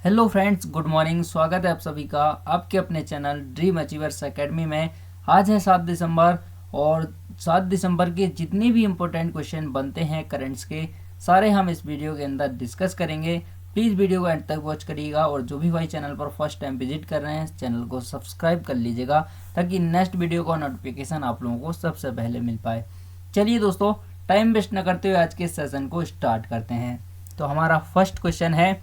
Hello friends, good morning. स्वागत है आप सभी का आपके अपने चैनल ड्रीम अचीवर्स एकेडमी में। आज है 7 दिसंबर और 7 दिसंबर के जितने भी इम्पोर्टेंट क्वेश्चन बनते हैं करंट्स के, सारे हम इस वीडियो के अंदर डिस्कस करेंगे। प्लीज़ वीडियो को एंड तक वॉच करिएगा और जो भी भाई चैनल पर फर्स्ट टाइम विजिट कर रहे हैं चैनल को सब्सक्राइब कर लीजिएगा ताकि नेक्स्ट वीडियो का नोटिफिकेशन आप लोगों को सबसे पहले मिल पाए। चलिए दोस्तों, टाइम वेस्ट न करते हुए आज के सेशन को स्टार्ट करते हैं। तो हमारा फर्स्ट क्वेश्चन है,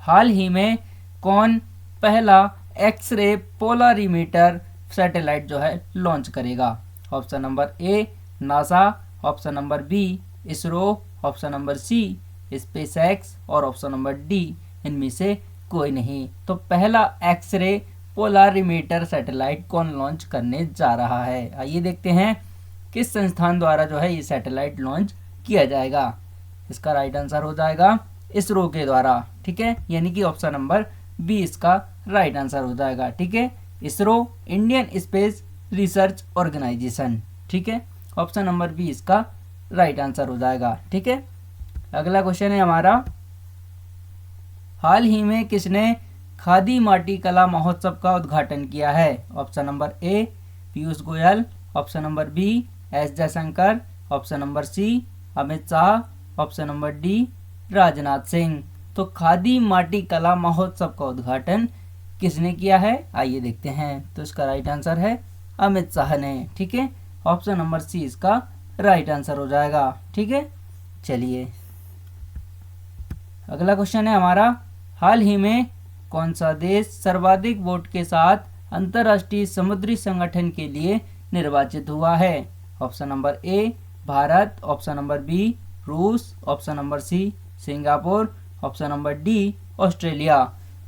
हाल ही में कौन पहला एक्सरे पोलरीमीटर सैटेलाइट जो है लॉन्च करेगा? Option number A NASA, option number B ISRO, option number C SpaceX और ऑप्शन नंबर डी इनमें से कोई नहीं। तो पहला एक्सरे पोलरीमीटर सैटेलाइट कौन लॉन्च करने जा रहा है? आइए देखते हैं किस संस्थान द्वारा जो है ये सैटेलाइट लॉन्च किया जाएगा। इसका राइट आंसर हो जाएगा इसरो के द्वारा। ठीक है, यानी कि ऑप्शन नंबर बी इसका राइट आंसर हो जाएगा। ठीक है, ISRO Indian Space Research Organisation. ठीक है, ऑप्शन नंबर बी इसका राइट आंसर हो जाएगा। ठीक है, अगला क्वेश्चन है हमारा, हाल ही में किसने खादी माटी कला महोत्सव का उद्घाटन किया है? Option number A Piyush Goyal, option number B S Jaishankar, option number C Amit Shah, option number D Rajnath Singh. तो खादी माटी कला महोत्सव का उद्घाटन किसने किया है? आइए देखते हैं। तो इसका राइट आंसर है अमित शाह ने। ठीक है, ऑप्शन नंबर सी इसका राइट आंसर हो जाएगा। ठीक है, चलिए अगला क्वेश्चन है हमारा, हाल ही में कौन सा देश सर्वाधिक वोट के साथ अंतर्राष्ट्रीय समुद्री संगठन के लिए निर्वाचित हुआ है? Option number A Bharat, option number B रूस, option number C Singapore, option number D Australia.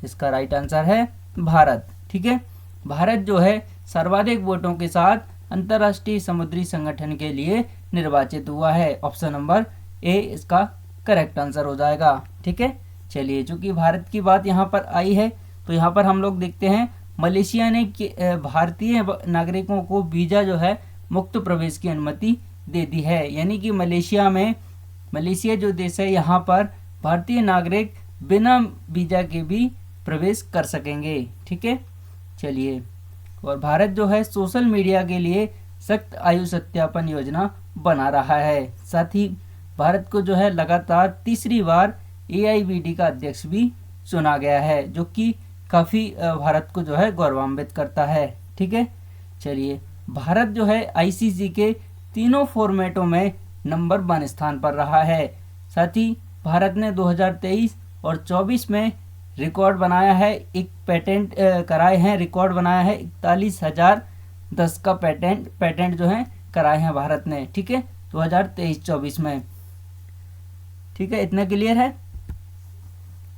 इसका राइट आंसर है भारत। ठीक है, भारत जो है सर्वाधिक वोटों के साथ अंतर्राष्ट्रीय समुद्री संगठन के लिए निर्वाचित हुआ है। ऑप्शन नंबर ए इसका करेक्ट आंसर हो जाएगा। ठीक है, चलिए चूंकि भारत की बात यहाँ पर आई है तो यहाँ पर हम लोग देखते हैं मलेशिया ने भारतीय नागरिकों को वीज़ा जो है मुक्त प्रवेश की अनुमति दे दी है। यानी कि मलेशिया जो देश है यहाँ पर भारतीय नागरिक बिना वीज़ा के भी प्रवेश कर सकेंगे। ठीक है, चलिए, और भारत जो है सोशल मीडिया के लिए सख्त आयु सत्यापन योजना बना रहा है। साथ ही भारत को जो है लगातार तीसरी बार AIBD का अध्यक्ष भी चुना गया है, जो कि काफ़ी भारत को जो है गौरवान्वित करता है। ठीक है, चलिए, भारत जो है ICC के तीनों फॉर्मेटों में नंबर 1 स्थान पर रहा है। साथ ही भारत ने 2023 और 24 में रिकॉर्ड बनाया है, एक पेटेंट कराए हैं, रिकॉर्ड बनाया है 41,010 का पेटेंट जो है कराए हैं भारत ने। ठीक है, 2023-24 में। ठीक है, इतना क्लियर है।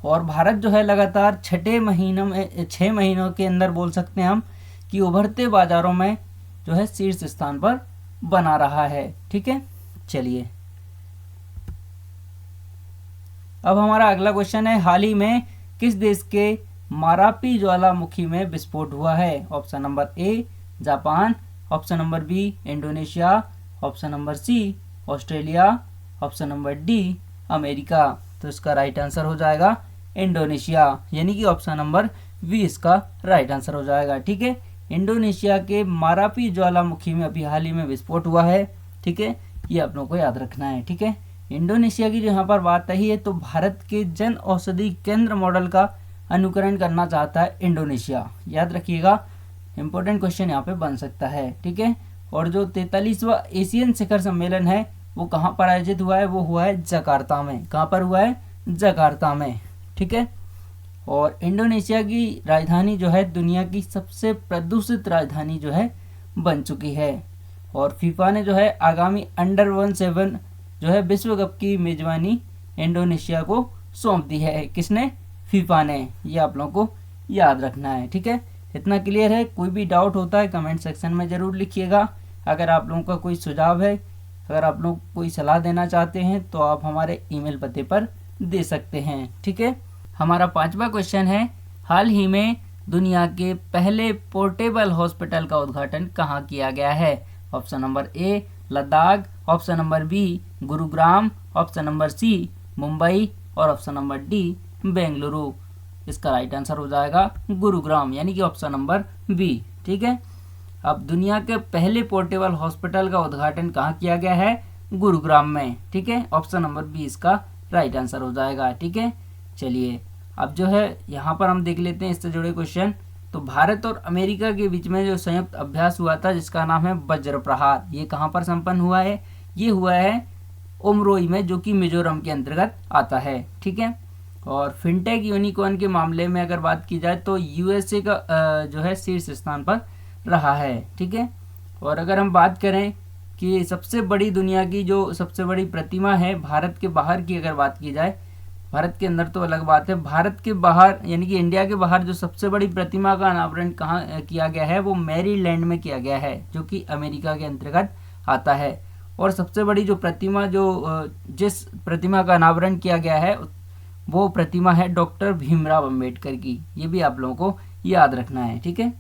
और भारत जो है लगातार 6 महीनों के अंदर बोल सकते हैं हम कि उभरते बाजारों में जो है शीर्ष स्थान पर बना रहा है। ठीक है, चलिए अब हमारा अगला क्वेश्चन है, हाल ही में किस देश के मारापी ज्वालामुखी में विस्फोट हुआ है? Option number A Japan, option number B Indonesia, option number C Australia, option number D America. तो इसका राइट आंसर हो जाएगा इंडोनेशिया, यानी कि ऑप्शन नंबर बी इसका राइट आंसर हो जाएगा। ठीक है, इंडोनेशिया के मारापी ज्वालामुखी में अभी हाल ही में विस्फोट हुआ है। ठीक है, ये आप लोगों को याद रखना है। ठीक है, इंडोनेशिया की जो यहाँ पर बात आई है तो भारत के जन औषधि केंद्र मॉडल का अनुकरण करना चाहता है इंडोनेशिया। याद रखिएगा, इंपॉर्टेंट क्वेश्चन यहाँ पे बन सकता है। ठीक है, और जो 43वां एशियन शिखर सम्मेलन है वो कहाँ पर आयोजित हुआ है? वो हुआ है जकार्ता में। कहाँ पर हुआ है? जकार्ता में। ठीक है, और इंडोनेशिया की राजधानी जो है दुनिया की सबसे प्रदूषित राजधानी जो है बन चुकी है। और फीफा ने जो है आगामी अंडर-17 जो है विश्व कप की मेजबानी इंडोनेशिया को सौंप दी है। किसने? फीफा ने। ये आप लोगों को याद रखना है। ठीक है, इतना क्लियर है। कोई भी डाउट होता है कमेंट सेक्शन में ज़रूर लिखिएगा। अगर आप लोगों का कोई सुझाव है, अगर आप लोग कोई सलाह देना चाहते हैं तो आप हमारे ईमेल पते पर दे सकते हैं। ठीक है, हमारा 5वां क्वेश्चन है, हाल ही में दुनिया के पहले पोर्टेबल हॉस्पिटल का उद्घाटन कहाँ किया गया है? Option number A Ladakh, option number B Gurugram, option number C Mumbai और ऑप्शन नंबर डी बेंगलुरु। इसका राइट आंसर हो जाएगा गुरुग्राम, यानी कि ऑप्शन नंबर बी। ठीक है, अब दुनिया के पहले पोर्टेबल हॉस्पिटल का उद्घाटन कहाँ किया गया है? गुरुग्राम में। ठीक है, ऑप्शन नंबर बी इसका राइट आंसर हो जाएगा। ठीक है, चलिए अब जो है यहाँ पर हम देख लेते हैं इससे जुड़े क्वेश्चन। तो भारत और अमेरिका के बीच में जो संयुक्त अभ्यास हुआ था जिसका नाम है वज्र प्रहार, ये कहाँ पर संपन्न हुआ है? ये हुआ है उमरोई में, जो कि मिजोरम के अंतर्गत आता है। ठीक है, और फिनटेक यूनिकॉर्न के मामले में अगर बात की जाए तो यूएसए का जो है शीर्ष स्थान पर रहा है। ठीक है, और अगर हम बात करें कि सबसे बड़ी दुनिया की जो सबसे बड़ी प्रतिमा है भारत के बाहर की अगर बात की जाए, भारत के अंदर तो अलग बात है, भारत के बाहर यानी कि इंडिया के बाहर जो सबसे बड़ी प्रतिमा का अनावरण कहाँ किया गया है? वो मैरीलैंड में किया गया है, जो कि अमेरिका के अंतर्गत आता है। और सबसे बड़ी जो प्रतिमा जिस प्रतिमा का अनावरण किया गया है वो प्रतिमा है डॉक्टर भीमराव अंबेडकर की। ये भी आप लोगों को याद रखना है। ठीक है,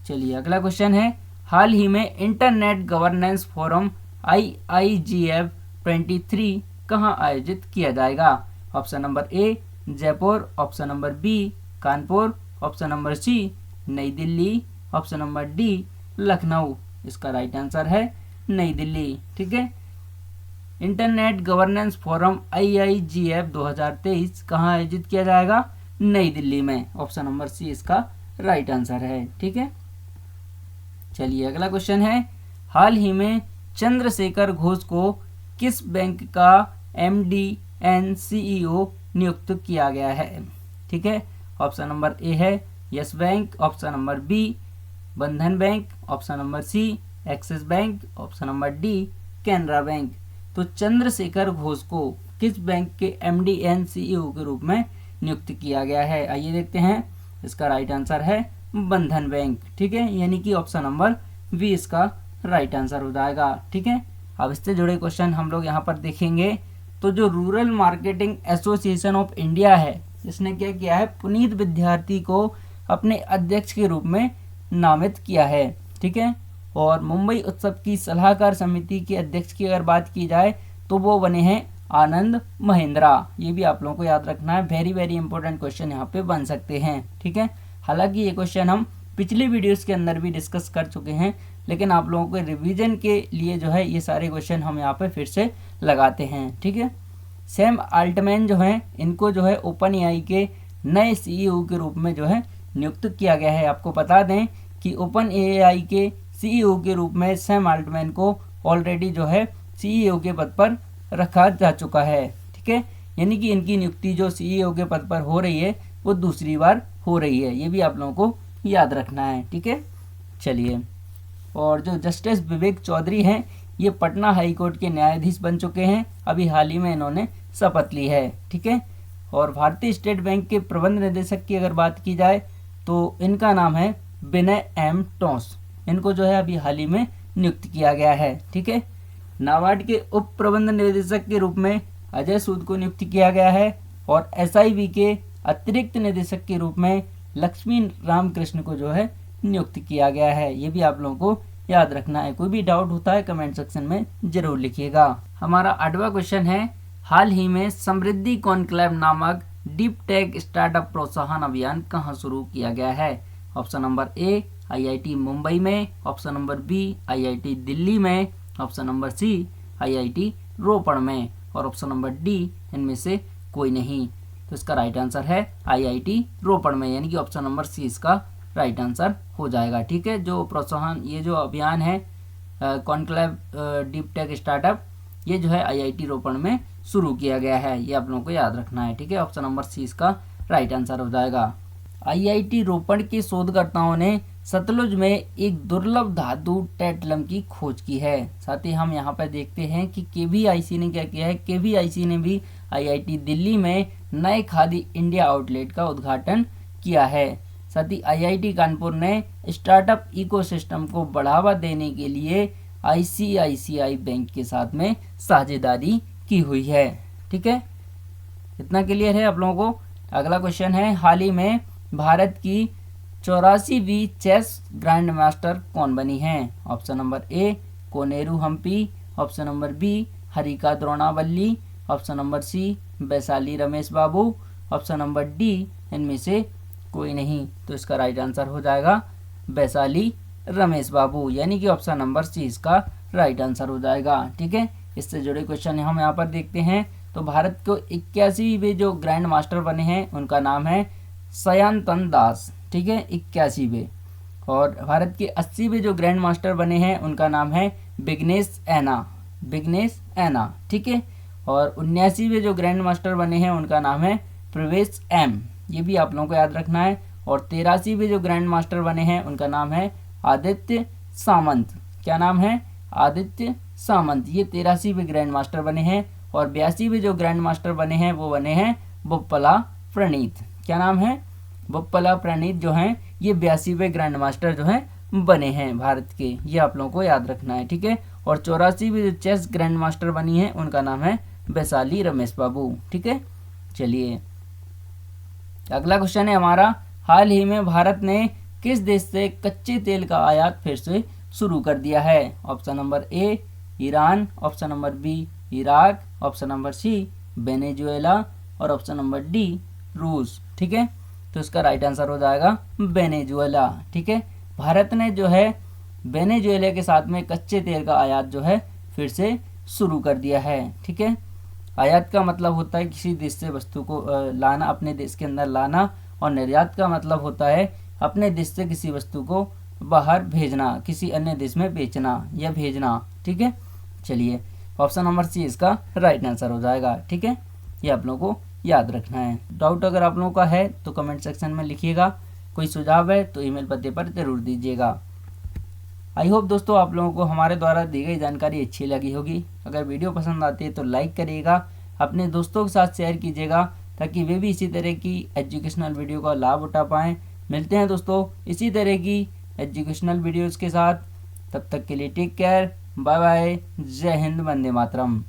चलिए अगला क्वेश्चन है, हाल ही में इंटरनेट गवर्नेंस फोरम IIGF 23 कहाँ आयोजित किया जाएगा? Option number A Jaipur, option number B Kanpur, option number C Nai Delhi, option number D Lucknow. इसका राइट आंसर है नई दिल्ली। ठीक है, इंटरनेट गवर्नेंस फोरम IIGF 2023 कहाँ आयोजित किया जाएगा? नई दिल्ली में। ऑप्शन नंबर सी इसका राइट आंसर है। ठीक है, चलिए अगला क्वेश्चन है, हाल ही में चंद्रशेखर घोष को किस बैंक का MD and CEO नियुक्त किया गया है? ठीक है, ऑप्शन नंबर ए है Yes Bank, option number B Bandhan Bank, option number C Axis Bank, option number D Canara Bank. तो चंद्रशेखर घोष को किस बैंक के MD and CEO के रूप में नियुक्त किया गया है? आइए देखते हैं, इसका राइट आंसर है बंधन बैंक। ठीक है, यानी कि ऑप्शन नंबर बी इसका राइट आंसर हो जाएगा। ठीक है, अब इससे जुड़े क्वेश्चन हम लोग यहाँ पर देखेंगे। तो जो rural marketing association of India है, इसने क्या किया है? पुनीत विद्यार्थी को अपने अध्यक्ष के रूप में नामित किया है। ठीक है, और मुंबई उत्सव की सलाहकार समिति के अध्यक्ष की अगर बात की जाए तो वो बने हैं आनंद महिंद्रा। ये भी आप लोगों को याद रखना है, वेरी वेरी इंपॉर्टेंट क्वेश्चन यहाँ पे बन सकते हैं। ठीक है, हालांकि ये क्वेश्चन हम पिछली वीडियोस के अंदर भी डिस्कस कर चुके हैं, लेकिन आप लोगों को रिवीजन के लिए जो है ये सारे क्वेश्चन हम यहाँ पे फिर से लगाते हैं। ठीक है, सैम अल्टमैन जो है इनको जो है ओपन AI के नए CEO के रूप में जो है नियुक्त किया गया है। आपको बता दें कि ओपन AI के CEO के रूप में सैम अल्टमैन को ऑलरेडी जो है CEO के पद पर रखा जा चुका है। ठीक है, यानी कि इनकी नियुक्ति जो CEO के पद पर हो रही है वो दूसरी बार हो रही है, ये भी आप लोगों को याद रखना है। ठीक है, चलिए, और जो जस्टिस विवेक चौधरी हैं ये पटना हाई कोर्ट के न्यायाधीश बन चुके हैं, अभी हाल ही में इन्होंने शपथ ली है। ठीक है, और भारतीय स्टेट बैंक के प्रबंध निदेशक की अगर बात की जाए तो इनका नाम है विनय M टोस, इनको जो है अभी हाल ही में नियुक्त किया गया है। ठीक है, नाबार्ड के उप प्रबंध निदेशक के रूप में अजय सूद को नियुक्त किया गया है, और SIB के अतिरिक्त निदेशक के रूप में लक्ष्मी रामकृष्ण को जो है नियुक्त किया गया है। ये भी आप लोगों को याद रखना है। कोई भी डाउट होता है कमेंट सेक्शन में जरूर लिखिएगा। हमारा 8वां क्वेश्चन है, हाल ही में समृद्धि कॉन्क्लेव नामक डीप टेक स्टार्टअप प्रोत्साहन अभियान कहाँ शुरू किया गया है? Option number A IIT Mumbai में, option number B IIT Delhi में, option number C IIT Ropar में, और ऑप्शन नंबर डी इनमें से कोई नहीं। तो इसका राइट आंसर है IIT रोपड़ में, यानी कि ऑप्शन नंबर सी इसका राइट आंसर हो जाएगा। ठीक है, जो प्रोत्साहन ये जो अभियान है कॉन्क्लेव डीप टेक स्टार्टअप, ये जो है IIT रोपड़ में शुरू किया गया है, ये आप लोगों को याद रखना है। ठीक है, ऑप्शन नंबर सी इसका राइट आंसर हो जाएगा। IIT रोपड़ के शोधकर्ताओं ने सतलुज में एक दुर्लभ धातु टेट्लम की खोज की है। साथ ही हम यहाँ पर देखते हैं कि KVIC ने क्या किया है, KVIC ने भी IIT दिल्ली में नए खादी इंडिया आउटलेट का उद्घाटन किया है। साथ ही IIT कानपुर ने स्टार्टअप इकोसिस्टम को बढ़ावा देने के लिए ICICI बैंक के साथ में साझेदारी की हुई है। ठीक है, इतना क्लियर है आप लोगों को। अगला क्वेश्चन है, हाल ही में भारत की 84वीं चेस ग्रैंड मास्टर कौन बनी हैं? Option number A Koneru Humpy, option number B Harika Dronavalli, option number C Vaishali Ramesh Babu, option number D इनमें से कोई नहीं। तो इसका राइट आंसर हो जाएगा वैशाली रमेश बाबू, यानी कि ऑप्शन नंबर सी इसका राइट आंसर हो जाएगा। ठीक है, इससे जुड़े क्वेश्चन हम यहाँ पर देखते हैं। तो भारत को 81वें जो ग्रैंड मास्टर बने हैं उनका नाम है सयांतन दास। ठीक है, 81वें। और भारत के 80वें जो ग्रैंड मास्टर बने हैं उनका नाम है विघ्नेश ऐना। ठीक है, और 79वें जो ग्रैंड मास्टर बने हैं उनका नाम है प्रवेश एम, ये भी आप लोगों को याद रखना है। और 83वें जो ग्रैंड मास्टर बने हैं उनका नाम है आदित्य सामंत। क्या नाम है? आदित्य सामंत। ये 83वें ग्रैंड मास्टर बने हैं। और 82वें जो ग्रैंड मास्टर बने हैं वो बने हैं बोप्पला प्रणीत। क्या नाम है? बोप्पला प्रणीत जो हैं ये 82वें ग्रैंड मास्टर जो हैं बने हैं भारत के, ये आप लोगों को याद रखना है। ठीक है, और 84वीं जो चेस ग्रैंड मास्टर बनी है उनका नाम है वैशाली रमेश बाबू। ठीक है, चलिए अगला क्वेश्चन है हमारा, हाल ही में भारत ने किस देश से कच्चे तेल का आयात फिर से शुरू कर दिया है? Option number A Iran, option number B Iraq, option number C Venezuela और ऑप्शन नंबर डी रूस। ठीक है, तो इसका राइट आंसर हो जाएगा वेनेजुएला। ठीक है, भारत ने जो है वेनेजुएला के साथ में कच्चे तेल का आयात जो है फिर से शुरू कर दिया है। ठीक है, आयात का मतलब होता है किसी देश से वस्तु को लाना, अपने देश के अंदर लाना, और निर्यात का मतलब होता है अपने देश से किसी वस्तु को बाहर भेजना, किसी अन्य देश में बेचना या भेजना। ठीक है, चलिए ऑप्शन नंबर सी इसका राइट आंसर हो जाएगा। ठीक है, ये आप लोगों को याद रखना है। डाउट अगर आप लोगों का है तो कमेंट सेक्शन में लिखिएगा, कोई सुझाव है तो ईमेल पते पर जरूर दीजिएगा। आई होप दोस्तों आप लोगों को हमारे द्वारा दी गई जानकारी अच्छी लगी होगी। अगर वीडियो पसंद आती है तो लाइक करिएगा, अपने दोस्तों के साथ शेयर कीजिएगा ताकि वे भी इसी तरह की एजुकेशनल वीडियो का लाभ उठा पाएँ। मिलते हैं दोस्तों इसी तरह की एजुकेशनल वीडियोज़ के साथ, तब तक के लिए टेक केयर, बाय बाय, जय हिंद, वंदे मातरम।